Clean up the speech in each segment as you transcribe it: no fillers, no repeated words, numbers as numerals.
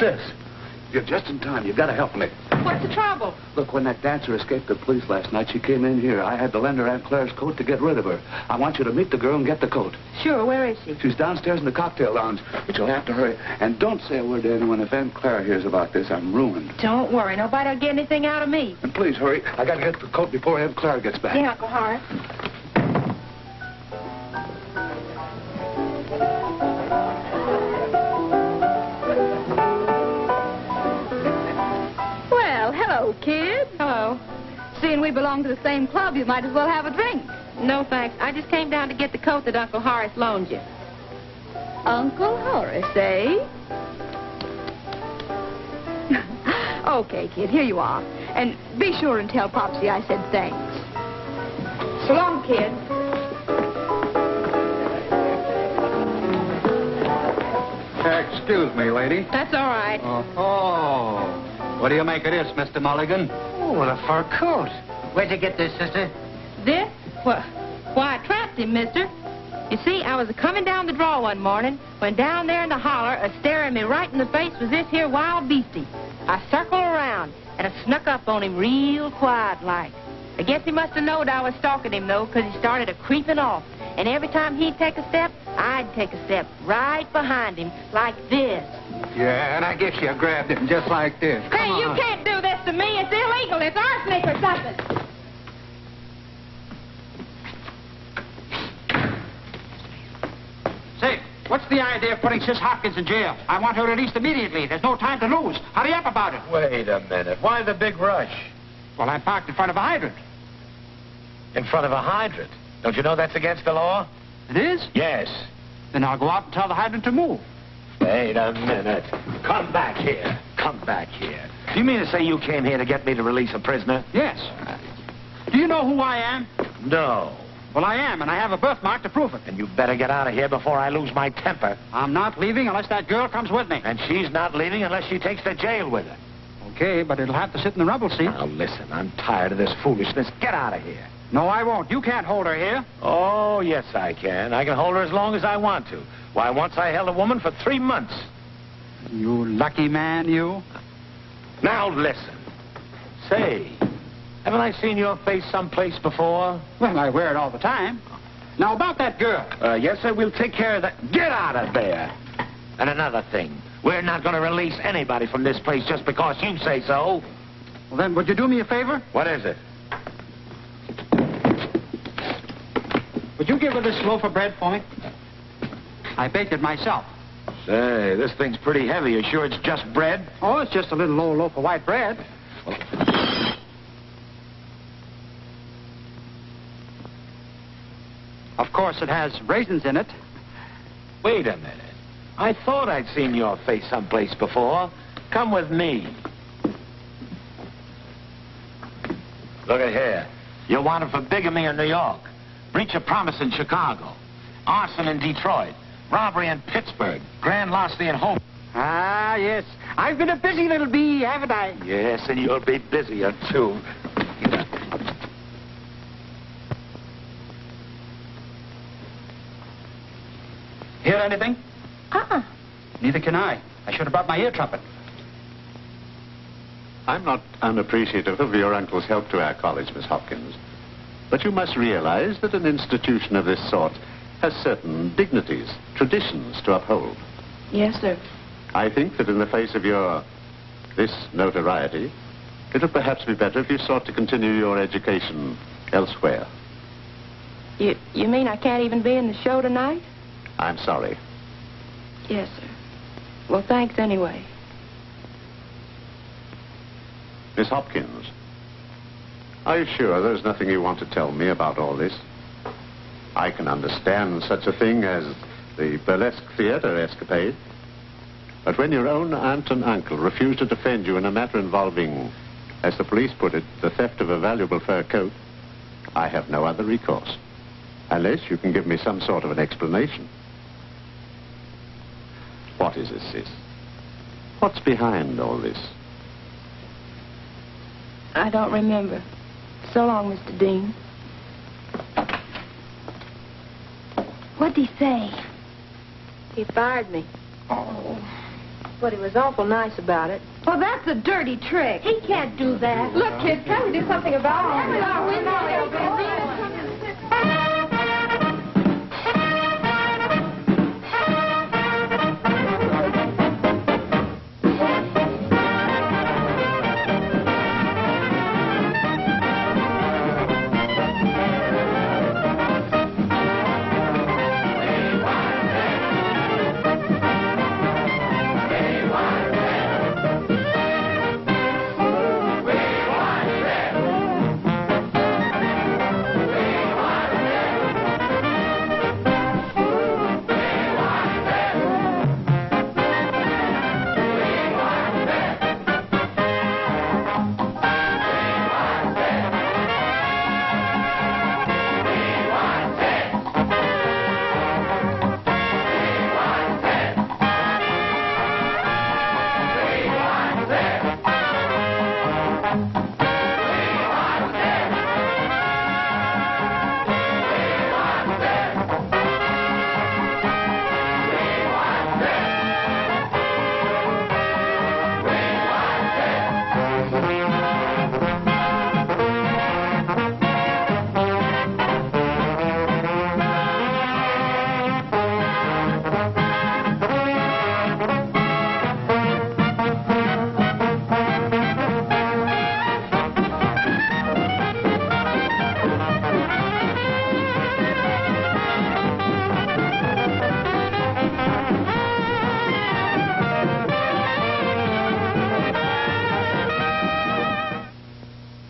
Sis, you're just in time. You've got to help me. What's the trouble? Look, when that dancer escaped the police last night, she came in here. I had to lend her Aunt Claire's coat to get rid of her. I want you to meet the girl and get the coat. Sure, where is she? She's downstairs in the cocktail lounge, but you'll have to hurry. And don't say a word to anyone. If Aunt Claire hears about this, I'm ruined. Don't worry. Nobody'll get anything out of me. And please hurry. I got to get the coat before Aunt Claire gets back. Yeah, Uncle Horace. Hello, kid. Hello. Seeing we belong to the same club, you might as well have a drink. No, thanks. I just came down to get the coat that Uncle Horace loaned you. Uncle Horace, eh? Okay, kid, here you are. And be sure and tell Popsy I said thanks. So long, kid. Excuse me, lady. That's all right. Oh. What do you make of this, Mr. Mulligan? Oh, what a fur coat. Where'd you get this, sister? This? Why, I trapped him, mister. You see, I was coming down the draw one morning when down there in the holler, staring me right in the face was this here wild beastie. I circled around, and I snuck up on him real quiet-like. I guess he must have knowed I was stalking him, though, because he started a-creeping off. And every time he'd take a step, I'd take a step right behind him, like this. Yeah, and I guess you grabbed him just like this. Hey, you can't do this to me. It's illegal. It's arsenic or something. Say, what's the idea of putting Sis Hopkins in jail? I want her released immediately. There's no time to lose. Hurry up about it. Wait a minute. Why the big rush? Well, I'm parked in front of a hydrant. In front of a hydrant? Don't you know that's against the law? It is? Yes. Then I'll go out and tell the hydrant to move. Wait a minute. Come back here. Come back here. Do you mean to say you came here to get me to release a prisoner? Yes. Do you know who I am? No. Well, I am, and I have a birthmark to prove it. And you better get out of here before I lose my temper. I'm not leaving unless that girl comes with me. And she's not leaving unless she takes to jail with her. Okay, but it'll have to sit in the rubble seat. Now, listen, I'm tired of this foolishness. Get out of here. No, I won't. You can't hold her here. Oh, yes, I can. I can hold her as long as I want to. Why, once I held a woman for 3 months. You lucky man, you. Now, listen. Say, haven't I seen your face someplace before? Well, I wear it all the time. Now, about that girl. Yes, sir, we'll take care of that. Get out of there. And another thing. We're not going to release anybody from this place just because you say so. Well, then, would you do me a favor? What is it? Would you give her this loaf of bread for me? I baked it myself. Say, this thing's pretty heavy. You sure it's just bread? Oh, it's just a little old loaf of white bread. Of course, it has raisins in it. Wait a minute. I thought I'd seen your face someplace before. Come with me. Look at here. You're wanted for bigamy in New York, breach of promise in Chicago, arson in Detroit, robbery in Pittsburgh, grand larceny in Home. Ah, yes. I've been a busy little bee, haven't I? Yes, and you'll be busier, too. Hear anything? Uh-uh. Neither can I. I should have brought my ear trumpet. I'm not unappreciative of your uncle's help to our college, Miss Hopkins. But you must realize that an institution of this sort has certain dignities, traditions to uphold. Yes, sir. I think that in the face of this notoriety, it would perhaps be better if you sought to continue your education elsewhere. You mean I can't even be in the show tonight? I'm sorry. Yes, sir. Well, thanks anyway. Miss Hopkins, are you sure there's nothing you want to tell me about all this? I can understand such a thing as the burlesque theater escapade. But when your own aunt and uncle refuse to defend you in a matter involving, as the police put it, the theft of a valuable fur coat, I have no other recourse. Unless you can give me some sort of an explanation. What is it, sis? What's behind all this? I don't remember. So long, Mr. Dean. What'd he say? He fired me. Oh. But he was awful nice about it. Well, that's a dirty trick. He can't do that. Look, kids, can't we do something about it?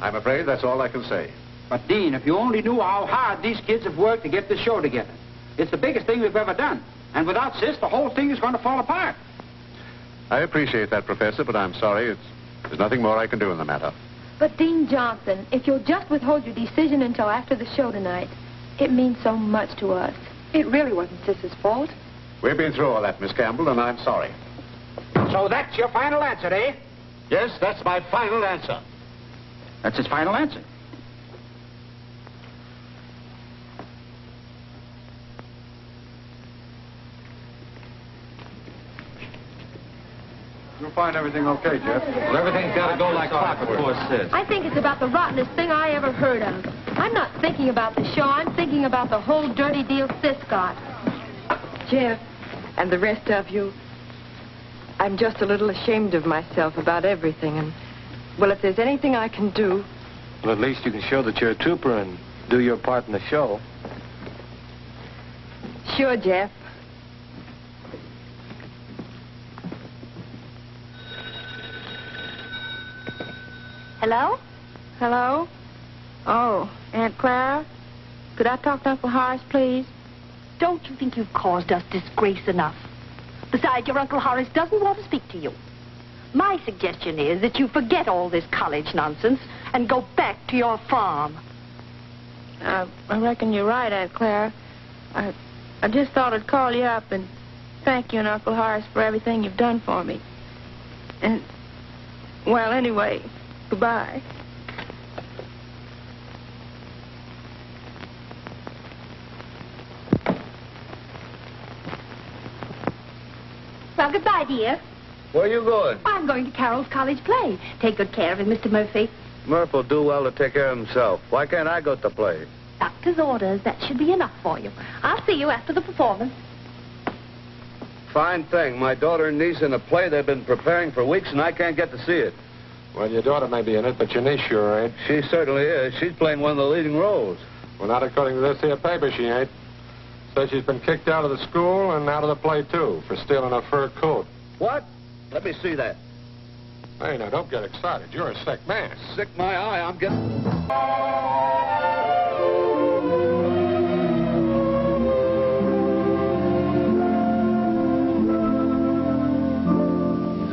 I'm afraid that's all I can say. But, Dean, if you only knew how hard these kids have worked to get the show together. It's the biggest thing we've ever done. And without Sis, the whole thing is going to fall apart. I appreciate that, Professor, but I'm sorry. There's nothing more I can do in the matter. But, Dean Johnson, if you'll just withhold your decision until after the show tonight, it means so much to us. It really wasn't Sis's fault. We've been through all that, Miss Campbell, and I'm sorry. So that's your final answer, eh? Yes, that's my final answer. That's his final answer. You'll find everything okay, Jeff. Well, everything's got to go like clockwork before Sis. I think it's about the rottenest thing I ever heard of. I'm not thinking about the show. I'm thinking about the whole dirty deal Sis got. Jeff, and the rest of you, I'm just a little ashamed of myself about everything. And, well, if there's anything I can do... Well, at least you can show that you're a trooper and do your part in the show. Sure, Jeff. Hello? Hello? Oh, Aunt Clara? Could I talk to Uncle Horace, please? Don't you think you've caused us disgrace enough? Besides, your Uncle Horace doesn't want to speak to you. My suggestion is that you forget all this college nonsense and go back to your farm. I reckon you're right, Aunt Clara. I just thought I'd call you up and thank you and Uncle Horace for everything you've done for me. And, well, anyway, goodbye. Well, goodbye, dear. Where are you going? I'm going to Carol's college play. Take good care of it, Mr. Murphy. Murph will do well to take care of himself. Why can't I go to the play? Doctor's orders. That should be enough for you. I'll see you after the performance. Fine thing. My daughter and niece in a play they've been preparing for weeks, and I can't get to see it. Well, your daughter may be in it, but your niece sure ain't. She certainly is. She's playing one of the leading roles. Well, not according to this here paper, she ain't. Says she's been kicked out of the school and out of the play, too, for stealing a fur coat. What? Let me see that. Hey, now, don't get excited. You're a sick man. Sick my eye. I'm getting...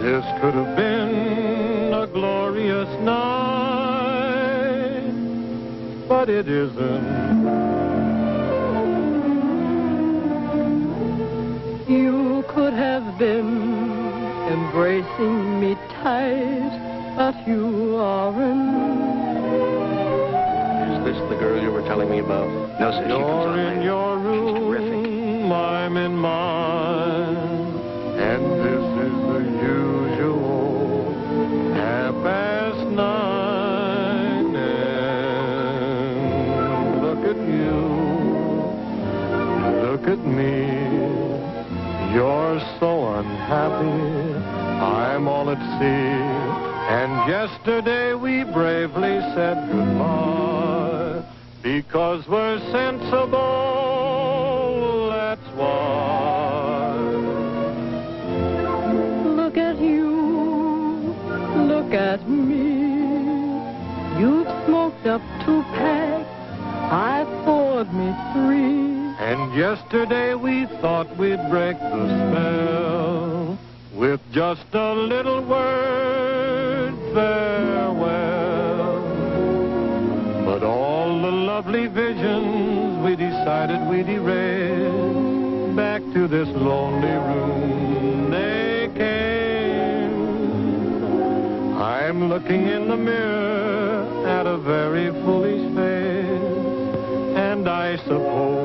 This could have been a glorious night, but it isn't. You could have been embracing me tight, but you aren't. Is this the girl you were telling me about? No, sir. You're in your room, I'm in mine, and this is the at me. You're so unhappy, I'm all at sea. And yesterday we bravely said goodbye, because we're sensible, that's why. Look at you, look at me. You've smoked up 2 packs, I poured me 3. And yesterday we thought we'd break the spell with just a little word farewell. But all the lovely visions we decided we'd erase, back to this lonely room they came. I'm looking in the mirror at a very foolish face, and I suppose